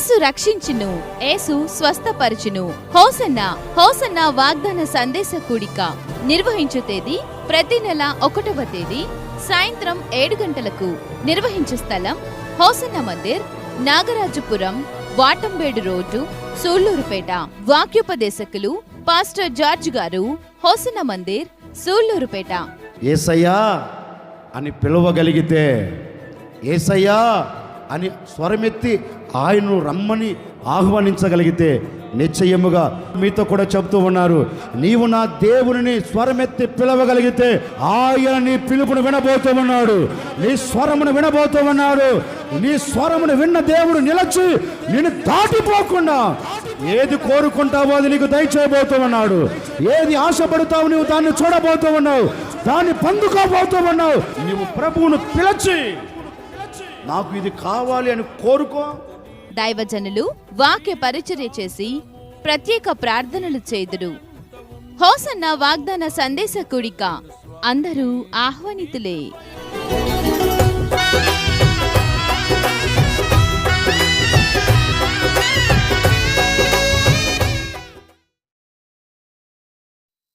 యేసు రక్షించును, యేసు స్వస్థపరచును. Hosanna hosanna వాగ్దాన సందేశ కూడిక నిర్వహించు తేదీ ప్రతి నెల 1వ తేదీ సాయంత్రం 7 గంటలకు. నిర్వహించు స్థలం hosanna Mandir, Nagarajapuram, వాటంబేడు road, Sullurpeta. వాక్యోపదేశకులు pastor George గారు, హోసన్నా మందిర్, సూళ్లూరుపేట. యేసయ్యా అని పిలవగలిగితే, యేసయ్యా అని స్వరమెత్తి ఆయనను రమ్మని ఆహ్వానించగలిగితే నిశ్చయముగా మీతో కూడా చెప్తూ ఉన్నారు, నీవు నా దేవుని స్వరమెత్తి పిలవగలిగితే ఆయన నీ పిలుపును వినబోతూ ఉన్నాడు, నీ స్వరమును వినబోతూ ఉన్నాడు. నీ స్వరమును విన్న దేవుడు నిలచి నిన్ను దాటిపోకుండా ఏది కోరుకుంటావో అది నీకు దయచేయబోతూ ఉన్నాడు. ఏది ఆశపడతావు నువ్వు దాన్ని చూడబోతూ ఉన్నావు, దాన్ని పొందుకోబోతూ ఉన్నావు. నీవు ప్రభువును పిలచి నాకు ఇది కావాలి అని కోరుకో. దైవజనులు వాక్య పరిచర్య చేసి ప్రత్యేక ప్రార్థనలు చేదురు. హోసన్నా వాగ్దాన సందేశ కూడిక అందరూ ఆహ్వానితులే.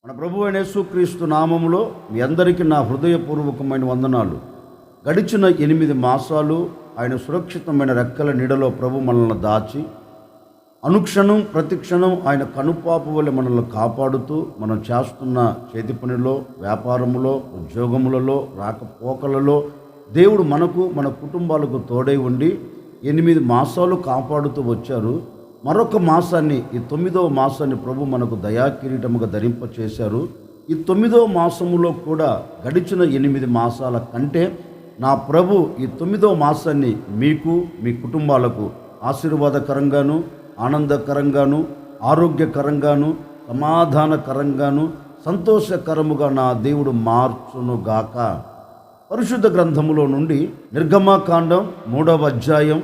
మన ప్రభువైన యేసుక్రీస్తు నామములో మీ అందరికీ నా హృదయపూర్వకమైన వందనాలు. గడిచిన 8 మాసాలు ఆయన సురక్షితమైన రెక్కల నీడలో ప్రభు మనల్ని దాచి అనుక్షణం ప్రతిక్షణం ఆయన కనుపాపు వల్ల మనల్ని కాపాడుతూ మనం చేస్తున్న చేతి పనిలో, వ్యాపారములో, ఉద్యోగములలో, రాకపోకలలో దేవుడు మనకు మన కుటుంబాలకు తోడై ఉండి 8 మాసాలు కాపాడుతూ వచ్చారు. మరొక మాసాన్ని, ఈ 9వ మాసాన్ని ప్రభు మనకు దయాకిరీటముగా ధరింపచేశారు. ఈ 9వ మాసములో కూడా గడిచిన 8 మాసాల కంటే నా ప్రభు ఈ 9వ మాసాన్ని మీకు, మీ కుటుంబాలకు ఆశీర్వాదకరంగాను, ఆనందకరంగాను, ఆరోగ్యకరంగాను, సమాధానకరంగాను, సంతోషకరముగా నా దేవుడు మార్చునుగాక. పరిశుద్ధ గ్రంథములో నుండి నిర్గమకాండం 3వ అధ్యాయం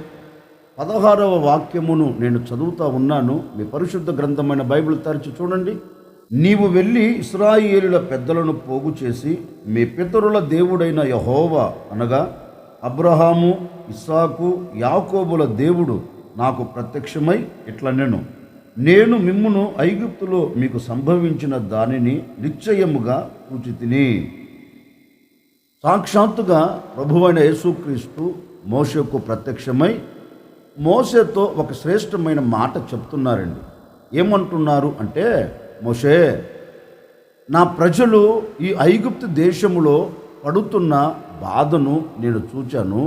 16వ వాక్యమును నేను చదువుతా ఉన్నాను. మీ పరిశుద్ధ గ్రంథమైన బైబిల్ తెరిచి చూడండి. నీవు వెళ్ళి ఇశ్రాయేలుల పెద్దలను పోగు చేసి మీ పితరుల దేవుడైన యెహోవా అనగా అబ్రహాము, ఇస్సాకు, యాకోబుల దేవుడు నాకు ప్రత్యక్షమై ఇట్లనెను, నేను మిమ్మును ఐగుప్తులో మీకు సంభవించిన దానిని నిశ్చయముగా సూచితిని. సాక్షాత్తుగా ప్రభువైన యేసుక్రీస్తు మోషేకు ప్రత్యక్షమై మోషేతో ఒక శ్రేష్టమైన మాట చెప్తున్నారండి. ఏమంటున్నారు అంటే, మోషే, నా ప్రజలు ఈ ఐగుప్తు దేశములో పడుతున్న బాధను నేను చూచాను.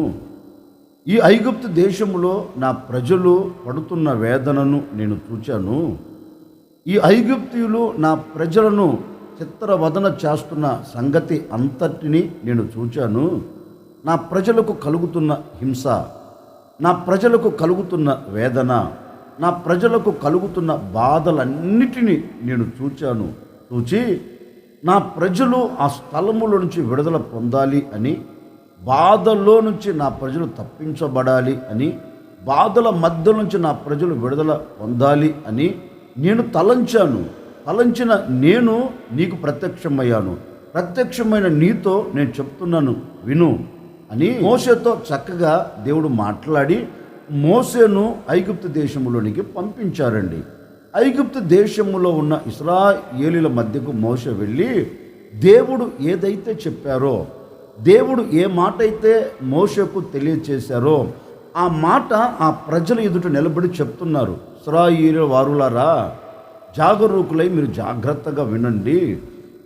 ఈ ఐగుప్తు దేశములో నా ప్రజలు పడుతున్న వేదనను నేను చూచాను. ఈ ఐగుప్తీయులు నా ప్రజలను చిత్రవదన చేస్తున్న సంగతి అంతటిని నేను చూచాను. నా ప్రజలకు కలుగుతున్న హింస, నా ప్రజలకు కలుగుతున్న వేదన, నా ప్రజలకు కలుగుతున్న బాధలన్నిటినీ నేను చూచాను. చూచి నా ప్రజలు ఆ స్థలములో నుంచి విడుదల పొందాలి అని, బాధల్లో నుంచి నా ప్రజలు తప్పించబడాలి అని, బాధల మధ్య నుంచి నా ప్రజలు విడుదల పొందాలి అని నేను తలంచాను. తలంచిన నేను నీకు ప్రత్యక్షమయ్యాను. ప్రత్యక్షమైన నీతో నేను చెప్తున్నాను, విను అని మోషేతో చక్కగా దేవుడు మాట్లాడి మోషేను ఐగుప్తు దేశంలోనికి పంపించారండి. ఐగుప్తు దేశంలో ఉన్న ఇశ్రాయేలీల మధ్యకు మోషే వెళ్ళి దేవుడు ఏదైతే చెప్పారో, దేవుడు ఏ మాట అయితే మోషేకు తెలియచేశారో ఆ మాట ఆ ప్రజల ఎదుట నిలబడి చెప్తున్నారు. ఇశ్రాయేలు వారులారా, జాగరూకులై మీరు జాగ్రత్తగా వినండి.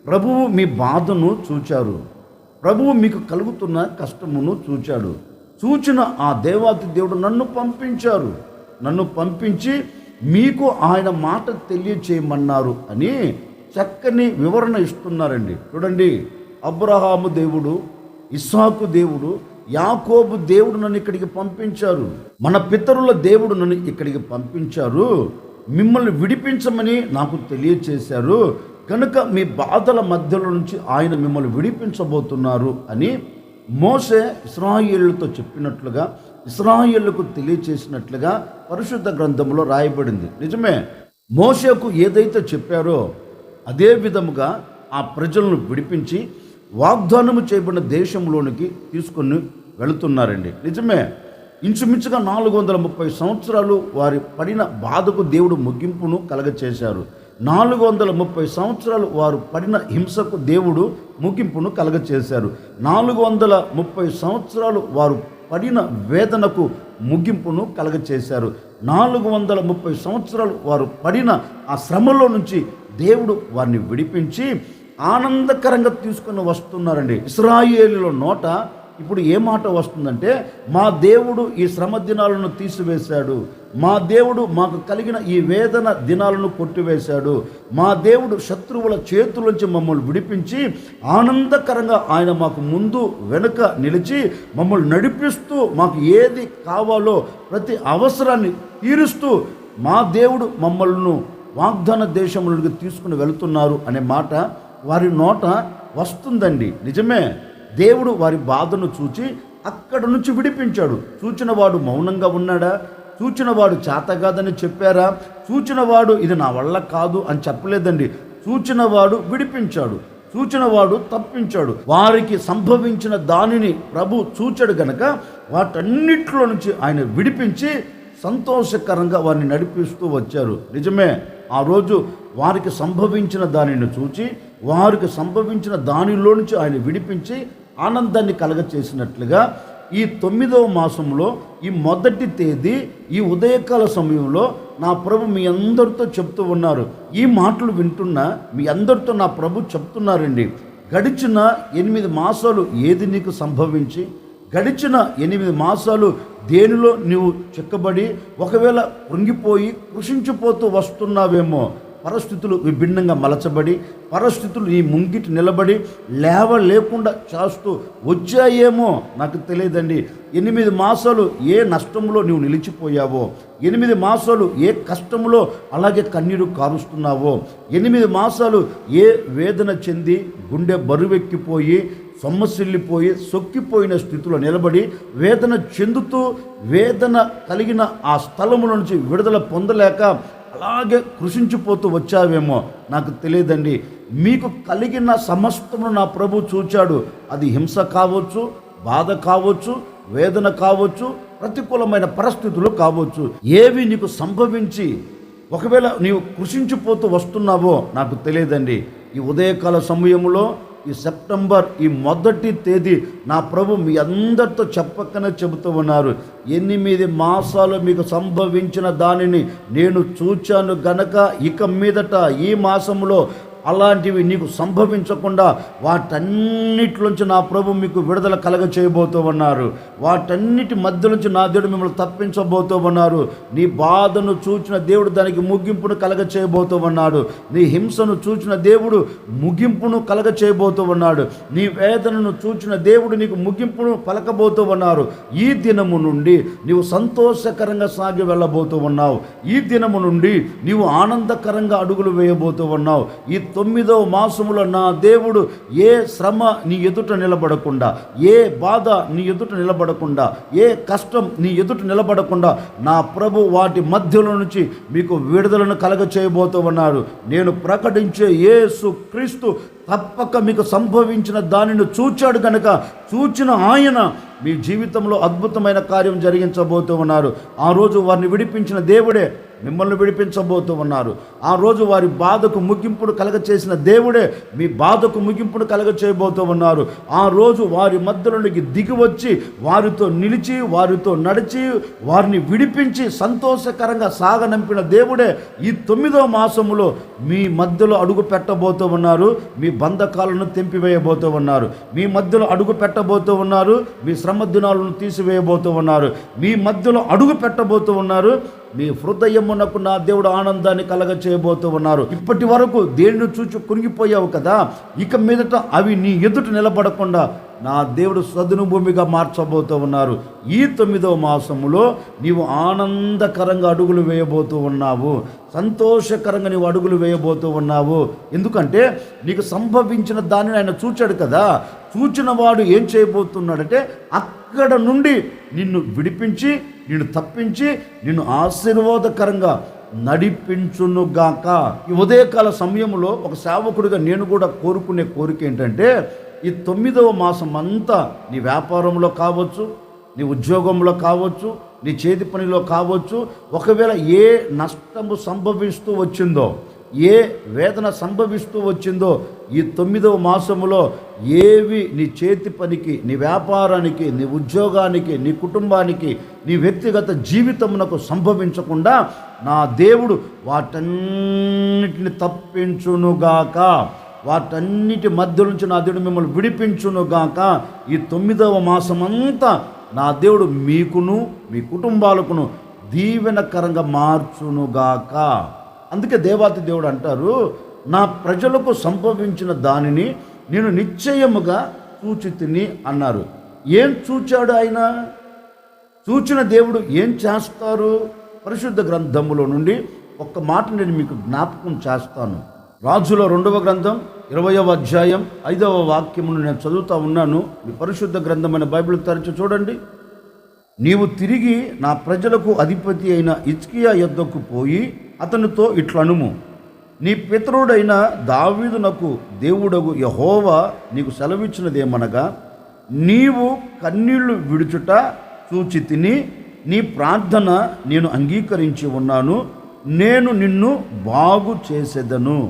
ప్రభువు మీ బాధను చూచారు, ప్రభువు మీకు కలుగుతున్న కష్టమును చూచాడు. చూచిన ఆ దేవాతి దేవుడు నన్ను పంపించారు, నన్ను పంపించి మీకు ఆయన మాట తెలియచేయమన్నారు అని చక్కని వివరణ ఇస్తున్నారండి. చూడండి, అబ్రహాము దేవుడు, ఇస్సాకు దేవుడు, యాకోబు దేవుడు నన్ను ఇక్కడికి పంపించారు. మన పితరుల దేవుడు నన్ను ఇక్కడికి పంపించారు. మిమ్మల్ని విడిపించమని నాకు తెలియచేశారు. కనుక మీ బాధల మధ్యలో నుంచి ఆయన మిమ్మల్ని విడిపించబోతున్నారు అని మోషే ఇశ్రాయేలుతో చెప్పినట్లుగా, ఇశ్రాయేలుకు తెలియచేసినట్లుగా పరిశుద్ధ గ్రంథంలో రాయబడింది. నిజమే, మోషేకు ఏదైతే చెప్పారో అదే విధముగా ఆ ప్రజలను విడిపించి వాగ్దానము చేయబడిన దేశంలోనికి తీసుకొని వెళుతున్నారండి. నిజమే, ఇంచుమించుగా 430 సంవత్సరాలు వారి పడిన బాధకు దేవుడు ముగింపును కలగచేశారు. 430 సంవత్సరాలు వారు పడిన హింసకు దేవుడు ముగింపును కలగచేశారు. 430 సంవత్సరాలు వారు పడిన వేదనకు ముగింపును కలగచేశారు. 430 సంవత్సరాలు వారు పడిన ఆ శ్రమలో నుంచి దేవుడు వారిని విడిపించి ఆనందకరంగా తీసుకుని వస్తున్నారండి. ఇశ్రాయేలుల నోట ఇప్పుడు ఏ మాట వస్తుందంటే, మా దేవుడు ఈ శ్రమ దినాలను తీసివేశాడు, మా దేవుడు మాకు కలిగిన ఈ వేదన దినాలను కొట్టివేశాడు, మా దేవుడు శత్రువుల చేతుల్లోంచి మమ్మల్ని విడిపించి ఆనందకరంగా ఆయన మాకు ముందు వెనుక నిలిచి మమ్మల్ని నడిపిస్తూ మాకు ఏది కావాలో ప్రతి అవసరాన్ని తీరుస్తూ మా దేవుడు మమ్మల్ని వాగ్దాన దేశంలోకి తీసుకుని వెళుతున్నారు అనే మాట వారి నోట వస్తుందండి. నిజమే, దేవుడు వారి బాధను చూచి అక్కడ నుంచి విడిపించాడు. చూచినవాడు మౌనంగా ఉన్నాడా? చూచినవాడు చేతగాదని చెప్పారా? చూచినవాడు ఇది నా వల్ల కాదు అని చెప్పలేదండి. చూచినవాడు విడిపించాడు, చూచినవాడు తప్పించాడు. వారికి సంభవించిన దానిని ప్రభు చూచాడు గనక వాటన్నిటిలో నుంచి ఆయన విడిపించి సంతోషకరంగా వారిని నడిపిస్తూ వచ్చారు. నిజమే, ఆ రోజు వారికి సంభవించిన దానిని చూచి వారికి సంభవించిన దానిలో నుంచి ఆయన విడిపించి ఆనందాన్ని కలగచేసినట్లుగా ఈ 9వ మాసంలో ఈ మొదటి తేదీ ఈ ఉదయకాల సమయంలో నా ప్రభు మీ అందరితో చెప్తూ ఉన్నారు. ఈ మాటలు వింటున్న మీ అందరితో నా ప్రభు చెప్తున్నారండి, గడిచిన 8 మాసాలు ఏది నీకు సంభవించి, గడిచిన 8 మాసాలు దేనిలో నువ్వు చిక్కబడి ఒకవేళ కృంగిపోయి కృషించిపోతూ వస్తున్నావేమో, పరిస్థితులు విభిన్నంగా మలచబడి పరిస్థితులు నీ ముంగిటి నిలబడి లేకుండా చేస్తూ వచ్చాయేమో నాకు తెలియదండి. 8 మాసాలు ఏ నష్టంలో నువ్వు నిలిచిపోయావో, 8 మాసాలు ఏ కష్టంలో అలాగే కన్నీరు కారుస్తున్నావో, 8 మాసాలు ఏ వేదన చెంది గుండె బరువెక్కిపోయి సొమ్మసిల్లిపోయి సొక్కిపోయిన స్థితిలో నిలబడి వేదన చెందుతూ వేదన కలిగిన ఆ స్థలముల నుంచి విడుదల పొందలేక అలాగే కృషించిపోతూ వచ్చావేమో నాకు తెలియదండి. మీకు కలిగిన సమస్తమును నా ప్రభు చూచాడు. అది హింస కావచ్చు, బాధ కావచ్చు, వేదన కావచ్చు, ప్రతికూలమైన పరిస్థితులు కావచ్చు. ఏవి నీకు సంభవించి ఒకవేళ నీవు కృషించిపోతూ వస్తున్నావో నాకు తెలియదండి. ఈ ఉదయకాల సమయంలో ఈ సెప్టెంబర్ ఈ మొదటి తేదీ నా ప్రభు మీ అందరితో చెప్పకనే చెబుతూ ఉన్నారు. 8 మాసాలు మీకు సంభవించిన దానిని నేను చూచాను గనక ఇక మీదట ఈ మాసంలో అలాంటివి నీకు సంభవించకుండా వాటన్నిటిలోంచి నా ప్రభు మీకు విడుదల కలగ చేయబోతూ ఉన్నారు. వాటన్నిటి మధ్య నుంచి నా దేవుడు మిమ్మల్ని తప్పించబోతూ ఉన్నారు. నీ బాధను చూచిన దేవుడు దానికి ముగింపును కలగ చేయబోతూ ఉన్నాడు. నీ హింసను చూచిన దేవుడు ముగింపును కలగ చేయబోతూ ఉన్నాడు. నీ వేదనను చూచిన దేవుడు నీకు ముగింపును పలకబోతూ ఉన్నారు. ఈ దినము నుండి నీవు సంతోషకరంగా సాగి వెళ్ళబోతూ ఉన్నావు. ఈ దినము నుండి నీవు ఆనందకరంగా అడుగులు వేయబోతూ ఉన్నావు. ఈ 9వ మాసములో నా దేవుడు ఏ శ్రమ నీ ఎదుట నిలబడకుండా, ఏ బాధ నీ ఎదుట నిలబడకుండా, ఏ కష్టం నీ ఎదుట నిలబడకుండా నా ప్రభు వాటి మధ్యలో నుంచి మీకు విడుదలను కలగ చేయబోతూ ఉన్నారు. నేను ప్రకటించే యేసు క్రీస్తు తప్పక మీకు సంభవించిన దానిని చూచాడు కనుక చూచిన ఆయన మీ జీవితంలో అద్భుతమైన కార్యం జరిగించబోతూ ఉన్నారు. ఆ రోజు వారిని విడిపించిన దేవుడే మిమ్మల్ని విడిపించబోతూ ఉన్నారు. ఆ రోజు వారి బాధకు ముగింపును కలగచేసిన దేవుడే మీ బాధకు ముగింపును కలగ చేయబోతూ ఉన్నారు. ఆ రోజు వారి మధ్యలోనికి దిగి వచ్చి వారితో నిలిచి వారితో నడిచి వారిని విడిపించి సంతోషకరంగా సాగనంపిన దేవుడే ఈ 9వ మాసములో మీ మధ్యలో అడుగు పెట్టబోతూ ఉన్నారు. మీ బంధకాలను తెంపివేయబోతూ ఉన్నారు. మీ మధ్యలో అడుగు పెట్టబోతూ ఉన్నారు. మీ శ్రమ దినాలను తీసివేయబోతూ ఉన్నారు. మీ మధ్యలో అడుగు పెట్టబోతూ ఉన్నారు. మీ హృదయమునకు నా దేవుడు ఆనందాన్ని కలగ చేయబోతూ ఉన్నారు. ఇప్పటి వరకు దేన్ని చూచి కురిగిపోయావు కదా, ఇక మీదట అవి నీ ఎదుట నిలబడకుండా నా దేవుడు సదును భూమిగా మార్చబోతూ ఉన్నారు. ఈ 9వ మాసములో నీవు ఆనందకరంగా అడుగులు వేయబోతూ ఉన్నావు. సంతోషకరంగా నీవు అడుగులు వేయబోతూ ఉన్నావు. ఎందుకంటే నీకు సంభవించిన దానిని ఆయన చూచాడు కదా. చూచిన వాడు ఏం చేయబోతున్నాడంటే అక్కడ నుండి నిన్ను విడిపించి నిన్ను తప్పించి నిన్ను ఆశీర్వాదకరంగా నడిపించునుగాక. ఈ ఉదయకాల సమయంలో ఒక సేవకుడిగా నేను కూడా కోరుకునే కోరిక ఏంటంటే ఈ 9వ మాసం అంతా నీ వ్యాపారంలో కావచ్చు, నీ ఉద్యోగంలో కావచ్చు, నీ చేతి పనిలో కావచ్చు, ఒకవేళ ఏ నష్టము సంభవిస్తూ వచ్చిందో, ఏ వేదన సంభవిస్తూ వచ్చిందో, ఈ 9వ మాసములో ఏవి నీ చేతి పనికి, నీ వ్యాపారానికి, నీ ఉద్యోగానికి, నీ కుటుంబానికి, నీ వ్యక్తిగత జీవితమునకు సంభవించకుండా నా దేవుడు వాటన్నిటిని తప్పించునుగాక, వాటన్నిటి మధ్య నుంచి నా దేవుడు మిమ్మల్ని విడిపించునుగాక. ఈ 9వ మాసమంతా నా దేవుడు మీకును మీ కుటుంబాలకును దీవెనకరంగా మార్చునుగాక. అందుకే దేవాతి దేవుడు అంటారు, నా ప్రజలకు సంభవించిన దానిని నేను నిశ్చయముగా చూచితిని అన్నారు. ఏం చూచాడు ఆయన? చూచిన దేవుడు ఏం చేస్తారు? పరిశుద్ధ గ్రంథములో నుండి ఒక్క మాట నేను మీకు జ్ఞాపకం చేస్తాను. రాజుల 2వ గ్రంథం 20వ అధ్యాయం 5వ వాక్యమును నేను చదువుతా ఉన్నాను. మీ పరిశుద్ధ గ్రంథమైన బైబిల్ తెరచి చూడండి. నీవు తిరిగి నా ప్రజలకు అధిపతి అయిన హిజ్కియా యొద్దకు పోయి అతనితో ఇట్లనుము, నీ పితరుడైన దావీదునకు దేవుడగు యెహోవా నీకు సెలవిచ్చినదేమనగా, నీవు కన్నీళ్లు విడుచుట చూచి తిని నీ ప్రార్థన నేను అంగీకరించి ఉన్నాను, నేను నిన్ను బాగు చేసేదను.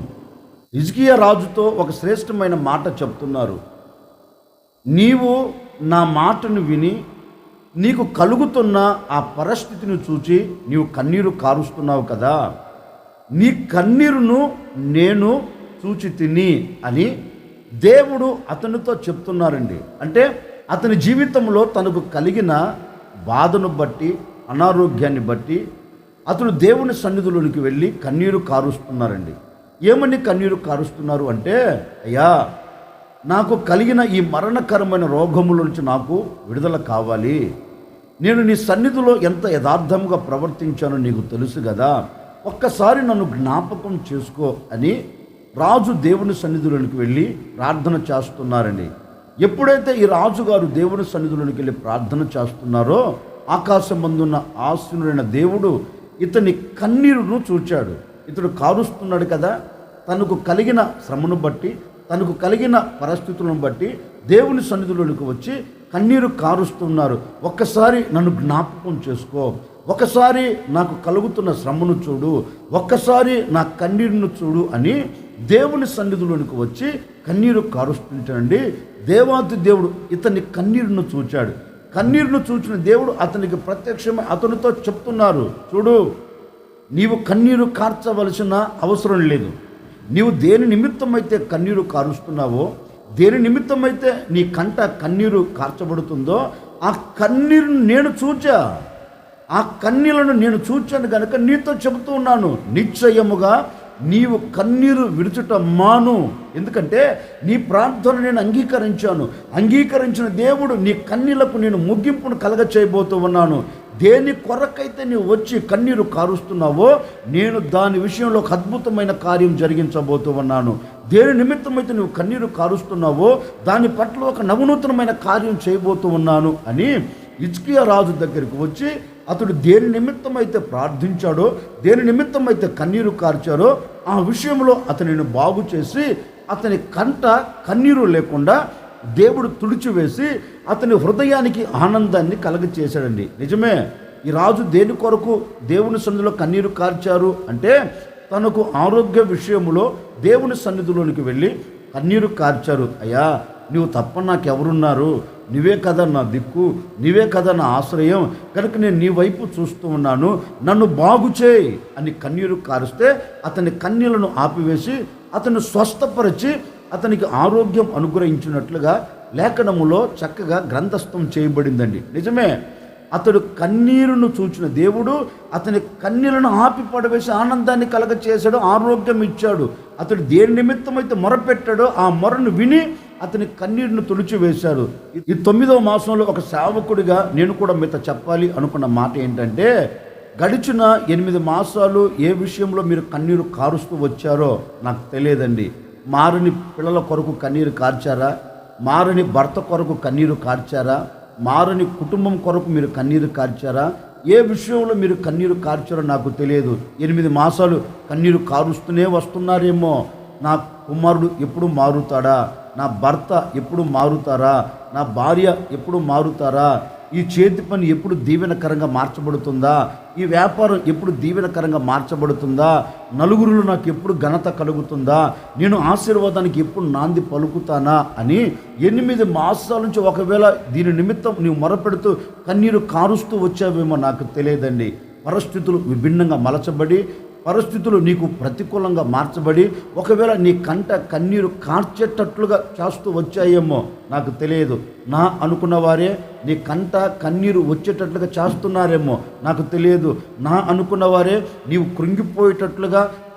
హిజ్కియా రాజుతో ఒక శ్రేష్టమైన మాట చెప్తున్నారు. నీవు నా మాటను విని నీకు కలుగుతున్న ఆ పరిస్థితిని చూచి నీవు కన్నీరు కారుస్తున్నావు కదా, నీ కన్నీరును నేను చూచి తిని అని దేవుడు అతనితో చెప్తున్నారండి. అంటే అతని జీవితంలో తనకు కలిగిన బాధను బట్టి, అనారోగ్యాన్ని బట్టి అతడు దేవుని సన్నిధిలోనికి వెళ్ళి కన్నీరు కారుస్తున్నారండి. ఏమని కన్నీరు కారుస్తున్నారు అంటే, అయ్యా నాకు కలిగిన ఈ మరణకరమైన రోగముల నుంచి నాకు విడుదల కావాలి, నేను నీ సన్నిధిలో ఎంత యథార్థంగా ప్రవర్తించానో నీకు తెలుసు కదా, ఒక్కసారి నన్ను జ్ఞాపకం చేసుకో అని రాజు దేవుని సన్నిధిలోనికి వెళ్ళి ప్రార్థన చేస్తున్నారండి. ఎప్పుడైతే ఈ రాజుగారు దేవుని సన్నిధిలోనికి వెళ్ళి ప్రార్థన చేస్తున్నారో ఆకాశమందున్న ఆసీనుడైన దేవుడు ఇతని కన్నీరును చూచాడు. ఇతడు కారుస్తున్నాడు కదా, తనకు కలిగిన శ్రమను బట్టి, తనకు కలిగిన పరిస్థితులను బట్టి దేవుని సన్నిధిలోనికి వచ్చి కన్నీరు కారుస్తున్నారు. ఒక్కసారి నన్ను జ్ఞాపకం చేసుకో, ఒకసారి నాకు కలుగుతున్న శ్రమను చూడు, ఒక్కసారి నా కన్నీరును చూడు అని దేవుని సన్నిధిలోనికి వచ్చి కన్నీరు కారుస్తుంటాడండి. దేవాతి దేవుడు ఇతని కన్నీరును చూచాడు. కన్నీరును చూచిన దేవుడు అతనికి ప్రత్యక్షమై అతనితో చెప్తున్నారు, చూడు, నీవు కన్నీరు కార్చవలసిన అవసరం లేదు. నీవు దేని నిమిత్తమైతే కన్నీరు కారుస్తున్నావో, దేని నిమిత్తమైతే నీ కంట కన్నీరు కార్చబడుతుందో ఆ కన్నీరును నేను చూచా, ఆ కన్నీళ్లను నేను చూచాను కనుక నీతో చెబుతూ ఉన్నాను, నిశ్చయముగా నీవు కన్నీరు విడుచుట మాను. ఎందుకంటే నీ ప్రార్థన నేను అంగీకరించిన దేవుడు నీ కన్నీళ్లకు నేను ముగింపును కలగ చేయబోతూ ఉన్నాను. దేని కొరకైతే నీవు వచ్చి కన్నీరు కారుస్తున్నావో నేను దాని విషయంలో ఒక అద్భుతమైన కార్యం జరిగించబోతూ ఉన్నాను. దేని నిమిత్తమైతే నువ్వు కన్నీరు కారుస్తున్నావో దాని పట్ల ఒక నవనూతనమైన కార్యం చేయబోతూ ఉన్నాను అని హిజ్కియా రాజు దగ్గరికి వచ్చి అతడు దేని నిమిత్తమైతే ప్రార్థించాడో, దేని నిమిత్తమైతే కన్నీరు కార్చాడో ఆ విషయంలో అతనిని బాగు చేసి అతని కంట కన్నీరు లేకుండా దేవుడు తుడిచివేసి అతని హృదయానికి ఆనందాన్ని కలగచేశాడండి. నిజమే, ఈ రాజు దేని కొరకు దేవుని సన్నిధిలో కన్నీరు కార్చారు అంటే తనకు ఆరోగ్య విషయంలో దేవుని సన్నిధిలోనికి వెళ్ళి కన్నీరు కార్చారు. అయ్యా నువ్వు తప్ప నాకెవరున్నారు, నీవే కదా నా దిక్కు, నీవే కదా నా ఆశ్రయం, కనుక నేను నీ వైపు చూస్తూ ఉన్నాను, నన్ను బాగు చేయి అని కన్నీరు కారుస్తే అతని కన్నీళ్లను ఆపివేసి అతను స్వస్థపరిచి అతనికి ఆరోగ్యం అనుగ్రహించినట్లుగా లేఖనములో చక్కగా గ్రంథస్థం చేయబడిందండి. నిజమే, అతడు కన్నీరును చూచిన దేవుడు అతని కన్నీళ్లను ఆపి పడవేసి ఆనందాన్ని కలగచేశాడు, ఆరోగ్యం ఇచ్చాడు. అతడు దేని నిమిత్తమైతే మొరపెట్టాడో ఆ మొరను విని అతని కన్నీరును తుడిచివేశాడు. ఈ 9వ మాసంలో ఒక సేవకుడిగా నేను కూడా మీతో చెప్పాలి అనుకున్న మాట ఏంటంటే, గడిచిన 8 మాసాలు ఏ విషయంలో మీరు కన్నీరు కారుస్తూ వచ్చారో నాకు తెలియదండి. మారని పిల్లల కొరకు కన్నీరు కార్చారా, మారని భర్త కొరకు కన్నీరు కార్చారా, మారని కుటుంబం కొరకు మీరు కన్నీరు కార్చారా, ఏ విషయంలో మీరు కన్నీరు కార్చారో నాకు తెలియదు. 8 మాసాలు కన్నీరు కారుస్తూనే వస్తున్నారేమో. నా కుమారుడు ఎప్పుడు మారుతాడా, నా భర్త ఎప్పుడు మారుతారా, నా భార్య ఎప్పుడు మారుతారా, ఈ చేతి పని ఎప్పుడు దీవెనకరంగా మార్చబడుతుందా, ఈ వ్యాపారం ఎప్పుడు దీవెనకరంగా మార్చబడుతుందా, నలుగురిలో నాకు ఎప్పుడు ఘనత కలుగుతుందా, నేను ఆశీర్వాదానికి ఎప్పుడు నాంది పలుకుతానా అని 8 మాసాల నుంచి ఒకవేళ దీని నిమిత్తం నీవు మొరపెడుతూ కన్నీరు కారుస్తూ వచ్చావేమో నాకు తెలియదండి. పరిస్థితులు విభిన్నంగా మలచబడి, పరిస్థితులు నీకు ప్రతికూలంగా మార్చబడి, ఒకవేళ నీ కంట కన్నీరు కార్చేటట్లుగా చేస్తూ వచ్చాయేమో నాకు తెలియదు. నా అనుకున్న వారే నీ కంట కన్నీరు వచ్చేటట్లుగా చేస్తున్నారేమో నాకు తెలియదు. నా అనుకున్న వారే నీవు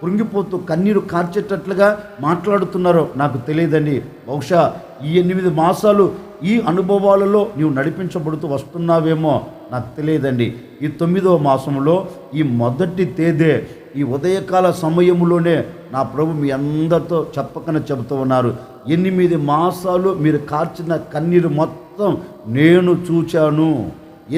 కృంగిపోతూ కన్నీరు కార్చేటట్లుగా మాట్లాడుతున్నారో నాకు తెలియదండి. బహుశా ఈ 8 మాసాలు ఈ అనుభవాలలో నీవు నడిపించబడుతూ వస్తున్నావేమో నాకు తెలియదండి. ఈ 9వ మాసంలో ఈ మొదటి తేదీ ఈ ఉదయకాల సమయంలోనే నా ప్రభు మీ అందరితో చెప్పకనే చెబుతూ ఉన్నారు. 8 మాసాలు మీరు కార్చిన కన్నీరు మొత్తం నేను చూచాను.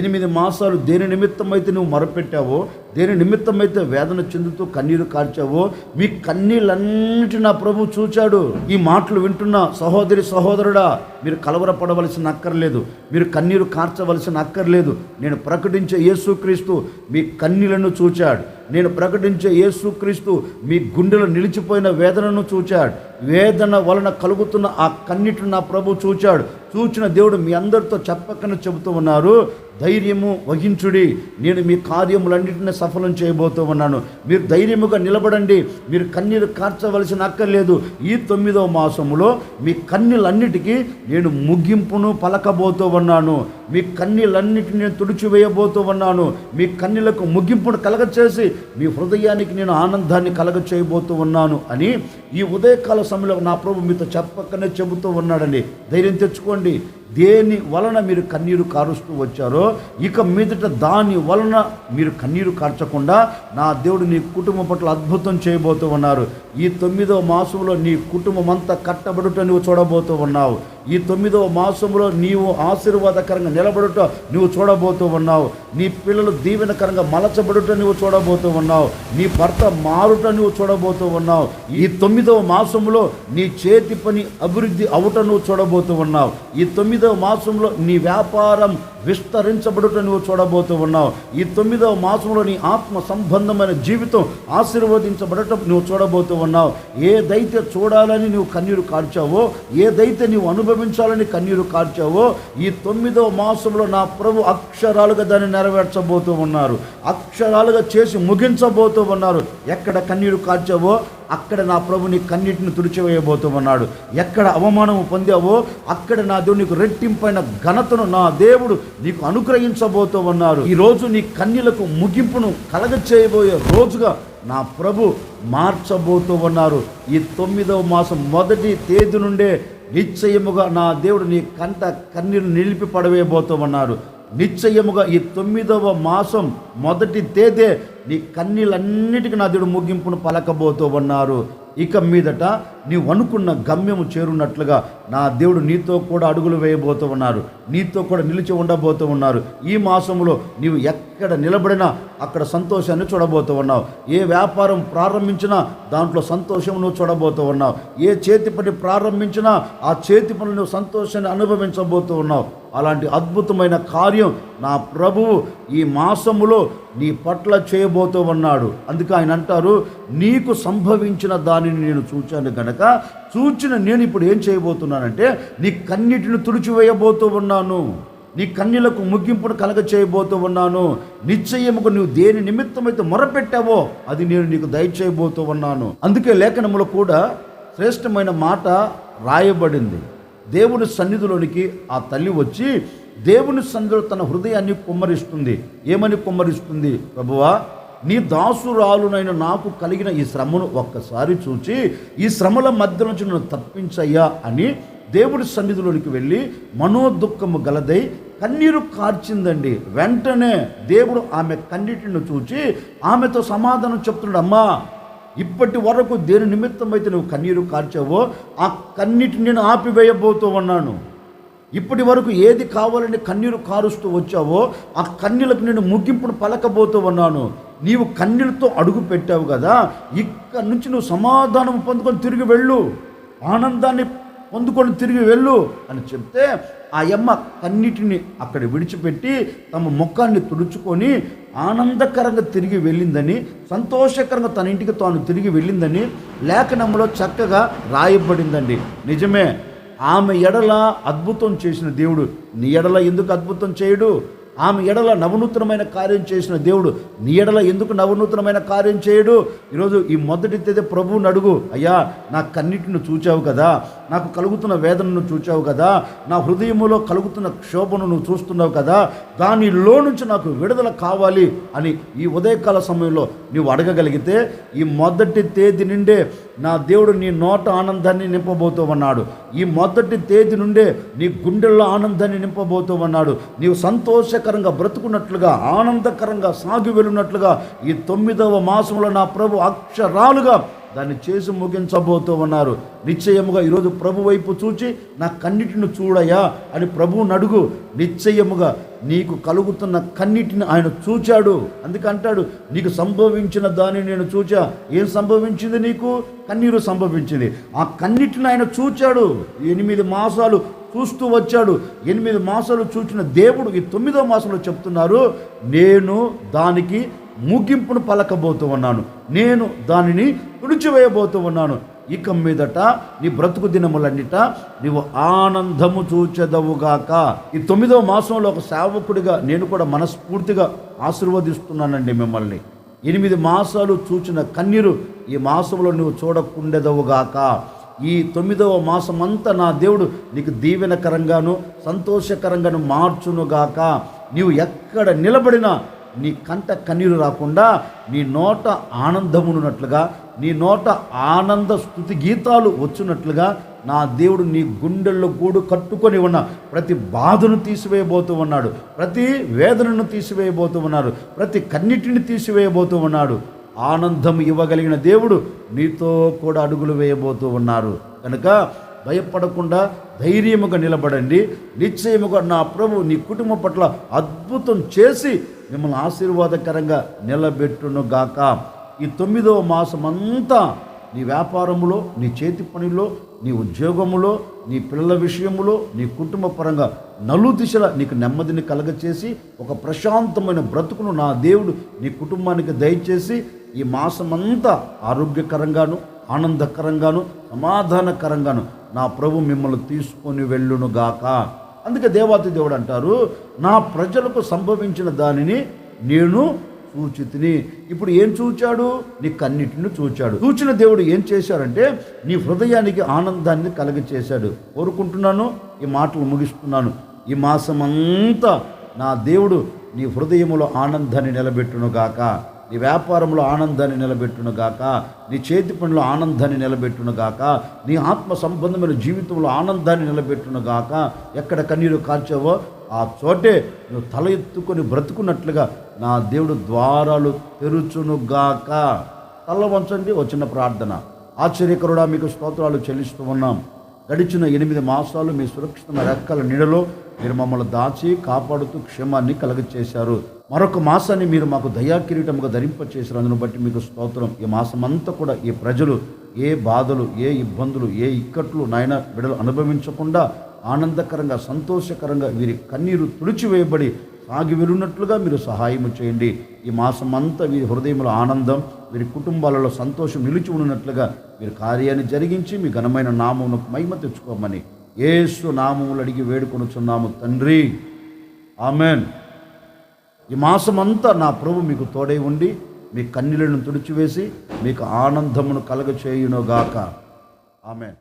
8 మాసాలు దేని నిమిత్తమైతే నువ్వు మొరపెట్టావో, దేని నిమిత్తమైతే వేదన చెందుతూ కన్నీరు కార్చావో, మీ కన్నీళ్ళన్నిటి నా ప్రభు చూచాడు. ఈ మాటలు వింటున్న సహోదరి సహోదరుడా, మీరు కలవరపడవలసిన అక్కర్లేదు, మీరు కన్నీరు కార్చవలసిన అక్కర్లేదు. నేను ప్రకటించే యేసుక్రీస్తు మీ కన్నీళ్లను చూచాడు. నేను ప్రకటించే యేసుక్రీస్తు మీ గుండెలో నిలిచిపోయిన వేదనను చూచాడు. వేదన వలన కలుగుతున్న ఆ కన్నీటిని నా ప్రభు చూచాడు. చూచిన దేవుడు మీ అందరితో చెప్పకనే చెబుతూ ఉన్నారు, ధైర్యము వహించుడి, నేను మీ కార్యములన్నింటినీ సఫలం చేయబోతూ ఉన్నాను. మీరు ధైర్యముగా నిలబడండి, మీరు కన్నీరు కార్చవలసిన అక్కర్లేదు. ఈ 9వ మాసములో మీ కన్నీళ్ళన్నిటికీ నేను ముగింపును పలకబోతూ ఉన్నాను. మీ కన్నీళ్ళన్నిటిని నేను తుడిచివేయబోతూ ఉన్నాను. మీ కన్నీళ్లకు ముగింపును కలగచేసి మీ హృదయానికి నేను ఆనందాన్ని కలగచేయబోతూ ఉన్నాను అని ఈ ఉదయకాల సమయంలో నా ప్రభు మీతో చెప్పకనే చెబుతూ ఉన్నాడండి. ధైర్యం తెచ్చుకోండి. దేని వలన మీరు కన్నీరు కారుస్తూ వచ్చారో ఇక మీదట దాని వలన మీరు కన్నీరు కార్చకుండా నా దేవుడు నీ కుటుంబం పట్ల అద్భుతం చేయబోతూ ఉన్నారు. ఈ 9వ మాసంలో నీ కుటుంబం అంతా కట్టబడుట నువ్వు చూడబోతూ ఉన్నావు. ఈ 9వ మాసంలో నీవు ఆశీర్వాదకరంగా నిలబడుట నువ్వు చూడబోతూ ఉన్నావు. నీ పిల్లలు దీవెనకరంగా మలచబడుట నువ్వు చూడబోతూ ఉన్నావు. నీ భర్త మారుట నువ్వు చూడబోతూ ఉన్నావు. ఈ 9వ మాసంలో నీ చేతి పని అభివృద్ధి అవుట నువ్వు చూడబోతూ ఉన్నావు. ఈ 9వ మాసంలో నీ వ్యాపారం విస్తరించబడుట నువ్వు చూడబోతూ ఉన్నావు. ఈ 9వ మాసంలో నీ ఆత్మ సంబంధమైన జీవితం ఆశీర్వదించబడటం నువ్వు చూడబోతూ ఉన్నావు. ఏదైతే చూడాలని నువ్వు కన్నీరు కార్చావో, ఏదైతే నువ్వు అనుభవించాలని కన్నీరు కార్చావో, ఈ 9వ మాసంలో నా ప్రభు అక్షరాలుగా దాన్ని నెరవేర్చబోతూ ఉన్నారు. అక్షరాలుగా చేసి ముగించబోతూ ఉన్నారు. ఎక్కడ కన్నీరు కార్చావో అక్కడ నా ప్రభు నీ కన్నీటిని తుడిచివేయబోతూ ఉన్నాడు. ఎక్కడ అవమానం పొందావో అక్కడ నా దేవుడు నీకు రెట్టింపైన ఘనతను నా దేవుడు నీకు అనుగ్రహించబోతూ ఉన్నారు. ఈరోజు నీ కన్నీళ్లకు ముగింపును కలగచేయబోయే రోజుగా నా ప్రభు మార్చబోతూ ఉన్నారు. ఈ 9వ మాసం మొదటి తేదీ నుండే నిశ్చయముగా నా దేవుడు నీ కంట కన్నీరు నిలిపి పడవేయబోతూ ఉన్నారు. నిశ్చయముగా ఈ 9వ మాసం మొదటి తేదీ నీ కన్నీళ్ళన్నిటికీ నా దేవుడు ముగింపును పలకబోతూ ఉన్నారు. ఇక మీదట నీవు అనుకున్న గమ్యము చేరున్నట్లుగా నా దేవుడు నీతో కూడా అడుగులు వేయబోతూ ఉన్నారు. నీతో కూడా నిలిచి ఉండబోతూ ఉన్నారు. ఈ మాసంలో నీవు ఎక్కడ నిలబడినా అక్కడ సంతోషాన్ని చూడబోతూ ఉన్నావు. ఏ వ్యాపారం ప్రారంభించినా దాంట్లో సంతోషం నువ్వు చూడబోతూ ఉన్నావు. ఏ చేతి పని ప్రారంభించినా ఆ చేతి పనులు నువ్వు సంతోషాన్ని అనుభవించబోతూ ఉన్నావు. అలాంటి అద్భుతమైన కార్యం నా ప్రభువు ఈ మాసములో నీ పట్ల చేయబోతూ ఉన్నాడు. అందుకే ఆయన అంటారు, నీకు సంభవించిన దానిని నేను చూచాను గనక చూచిన నేను ఇప్పుడు ఏం చేయబోతున్నానంటే నీ కన్నీటిని తుడిచివేయబోతూ ఉన్నాను. నీ కన్నీళ్లకు ముగింపును కలగ చేయబోతూ ఉన్నాను. నిశ్చయముగా నువ్వు దేని నిమిత్తమైతే మొరపెట్టావో అది నేను నీకు దయచేయబోతూ ఉన్నాను. అందుకే లేఖనములో కూడా శ్రేష్టమైన మాట రాయబడింది. దేవుని సన్నిధిలోనికి ఆ తల్లి వచ్చి దేవుని సన్నిధిలో తన హృదయాన్ని కుమ్మరిస్తుంది. ఏమని కుమ్మరిస్తుంది? ప్రభువా, నీ దాసురాలునైన నాకు కలిగిన ఈ శ్రమను ఒక్కసారి చూచి ఈ శ్రమల మధ్య నుంచి నన్ను తప్పించయ్యా అని దేవుడి సన్నిధిలోనికి వెళ్ళి మనోదుఖము గలదై కన్నీరు కార్చిందండి. వెంటనే దేవుడు ఆమె కన్నీటిని చూచి ఆమెతో సమాధానం చెప్తున్నాడు. అమ్మా, ఇప్పటి వరకు దేని నిమిత్తం అయితే నువ్వు కన్నీరు కార్చావో ఆ కన్నీటిని నేను ఆపివేయబోతూ ఉన్నాను. ఇప్పటి వరకు ఏది కావాలని కన్నీరు కారుస్తూ వచ్చావో ఆ కన్నీళ్ళకు నేను ముగింపును పలకబోతూ ఉన్నాను. నీవు కన్నీళ్ళతో అడుగు పెట్టావు కదా, ఇక్కడి నుంచి నువ్వు సమాధానం పొందుకొని తిరిగి వెళ్ళు, ఆనందాన్ని పొందుకొని తిరిగి వెళ్ళు అని చెప్తే ఆ యమ్మ కన్నిటిని అక్కడ విడిచిపెట్టి తమ ముఖాన్ని తుడుచుకొని ఆనందకరంగా తిరిగి వెళ్ళిందని, సంతోషకరంగా తన ఇంటికి తాను తిరిగి వెళ్ళిందని లేఖనంలో చక్కగా రాయబడిందండి. నిజమే, ఆమె ఎడల అద్భుతం చేసిన దేవుడు నీ ఎడల ఎందుకు అద్భుతం చేయడు? ఆమె ఎడల నవనూతనమైన కార్యం చేసిన దేవుడు నీ ఎడల ఎందుకు నవనూతనమైన కార్యం చేయడు? ఈరోజు ఈ మొదటి తేదీ ప్రభువుని అడుగు, అయ్యా నా కన్నిటిని చూచావు కదా, నాకు కలుగుతున్న వేదనను చూచావు కదా, నా హృదయములో కలుగుతున్న క్షోభను నువ్వు చూస్తున్నావు కదా, దానిలో నుంచి నాకు విడుదల కావాలి అని ఈ ఉదయకాల సమయంలో నీవు అడగగలిగితే ఈ మొదటి తేదీ నుండే నా దేవుడు నీ నోట ఆనందాన్ని నింపబోతూ ఉన్నాడు. ఈ మొదటి తేదీ నుండే నీ గుండెల్లో ఆనందాన్ని నింపబోతూ ఉన్నాడు. నీవు సంతోషకరంగా బ్రతుకున్నట్లుగా, ఆనందకరంగా సాగి వెళ్ళినట్లుగా ఈ 9వ మాసంలో నా ప్రభు అక్షరాలుగా దాన్ని చేసి ముగించబోతూ ఉన్నారు. నిశ్చయముగా ఈరోజు ప్రభు వైపు చూచి నా కన్నిటిని చూడయా అని ప్రభువుని అడుగు. నిశ్చయముగా నీకు కలుగుతున్న కన్నిటిని ఆయన చూచాడు. అందుకంటాడు, నీకు సంభవించిన దాన్ని నేను చూచా. ఏం సంభవించింది? నీకు కన్నీరు సంభవించింది. ఆ కన్నిటిని ఆయన చూచాడు. 8 మాసాలు చూస్తూ వచ్చాడు. 8 మాసాలు చూచిన దేవుడు ఈ 9వ మాసంలో చెప్తున్నారు, నేను దానికి ముగింపును పలకబోతూ ఉన్నాను, నేను దానిని తుడిచివేయబోతూ ఉన్నాను. ఇక మీదట నీ బ్రతుకు దినములన్నిట నీవు ఆనందము చూచెదవుగాక. ఈ 9వ మాసంలో ఒక సేవకుడిగా నేను కూడా మనస్ఫూర్తిగా ఆశీర్వదిస్తున్నానండి మిమ్మల్ని. 8 మాసాలు చూచిన కన్నీరు ఈ మాసంలో నువ్వు చూడకుండెదవుగాక. ఈ 9వ మాసం అంతా నా దేవుడు నీకు దీవెనకరంగాను సంతోషకరంగాను మార్చునుగాక. నీవు ఎక్కడ నిలబడినా నీ కంట కన్నీరు రాకుండా నీ నోట ఆనందమునున్నట్లుగా, నీ నోట ఆనంద స్తుతి గీతాలు వచ్చినట్లుగా నా దేవుడు నీ గుండెల్లో గూడు కట్టుకొని ఉన్న ప్రతి బాధను తీసివేయబోతూ ఉన్నాడు, ప్రతి వేదనను తీసివేయబోతూ ఉన్నాడు, ప్రతి కన్నిటిని తీసివేయబోతూ ఉన్నాడు. ఆనందం ఇవ్వగలిగిన దేవుడు నీతో కూడా అడుగులు వేయబోతూ ఉన్నారు. కనుక భయపడకుండా ధైర్యముగా నిలబడండి. నిశ్చయముగా నా ప్రభు నీ కుటుంబం పట్ల అద్భుతం చేసి మిమ్మల్ని ఆశీర్వాదకరంగా నిలబెట్టునుగాక. ఈ 9వ మాసం అంతా నీ వ్యాపారములో, నీ చేతి పనిలో, నీ ఉద్యోగములో, నీ పిల్లల విషయములో, నీ కుటుంబ పరంగా నలుదిశల నీకు నెమ్మదిని కలగచేసి ఒక ప్రశాంతమైన బ్రతుకును నా దేవుడు నీ కుటుంబానికి దయచేసి ఈ మాసమంతా ఆరోగ్యకరంగాను, ఆనందకరంగాను, సమాధానకరంగాను నా ప్రభు మిమ్మల్ని తీసుకొని వెళ్ళునుగాక. అందుకే దేవాతి దేవుడు అంటారు, నా ప్రజలకు సంభవించిన దానిని నేను చూచితిని. ఇప్పుడు ఏం చూచాడు? నీ కన్నిటిని చూచాడు. చూచిన దేవుడు ఏం చేశాడంటే నీ హృదయానికి ఆనందాన్ని కలగచేశాడు. కోరుకుంటున్నాను, ఈ మాటలు ముగిస్తున్నాను. ఈ మాసమంతా నా దేవుడు నీ హృదయములో ఆనందాన్ని నిలబెట్టునుగాక, నీ వ్యాపారంలో ఆనందాన్ని నిలబెట్టునుగాక, నీ చేతి పనిలో ఆనందాన్ని నిలబెట్టునుగాక, నీ ఆత్మ సంబంధమైన జీవితంలో ఆనందాన్ని నిలబెట్టునుగాక. ఎక్కడ కన్నీరు కార్చావో ఆ చోటే నువ్వు తల ఎత్తుకొని బ్రతుకున్నట్లుగా నా దేవుడు ద్వారాలు తెరుచునుగాక. తల వంచండి, వచ్చిన ప్రార్థన. ఆశ్చర్యకరుడా మీకు స్తోత్రాలు చెల్లిస్తూ ఉన్నాం. గడిచిన 8 మాసాలు మీ సురక్షితమైన రెక్కల నీడలో మీరు మమ్మల్ని దాచి కాపాడుతూ క్షేమాన్ని కలగచేశారు. మరొక మాసాన్ని మీరు మాకు దయాకిరీటముగా ధరింపచేశారు. అందును బట్టి మీకు స్తోత్రం. ఈ మాసమంతా కూడా ఈ ప్రజలు ఏ బాధలు, ఏ ఇబ్బందులు, ఏ ఇక్కట్లు నాయన బిడ్డలు అనుభవించకుండా ఆనందకరంగా, సంతోషకరంగా వీరి కన్నీరు తుడిచివేయబడి సాగి వెళ్ళినట్లుగా మీరు సహాయం చేయండి. ఈ మాసమంతా వీరి హృదయంలో ఆనందం, వీరి కుటుంబాలలో సంతోషం నిలిచి ఉన్నట్లుగా వీరి కార్యాన్ని జరిగించి మీ ఘనమైన నామమునకు మహిమ తెచ్చుకోమని యేసు నామములు అడిగి వేడుకొనుచున్నాము తండ్రి, ఆమెన్. ఈ మాసమంతా నా ప్రభు మీకు తోడై ఉండి మీ కన్నీళ్లను తుడిచివేసి మీకు ఆనందమును కలగచేయునుగాక. ఆమెన్.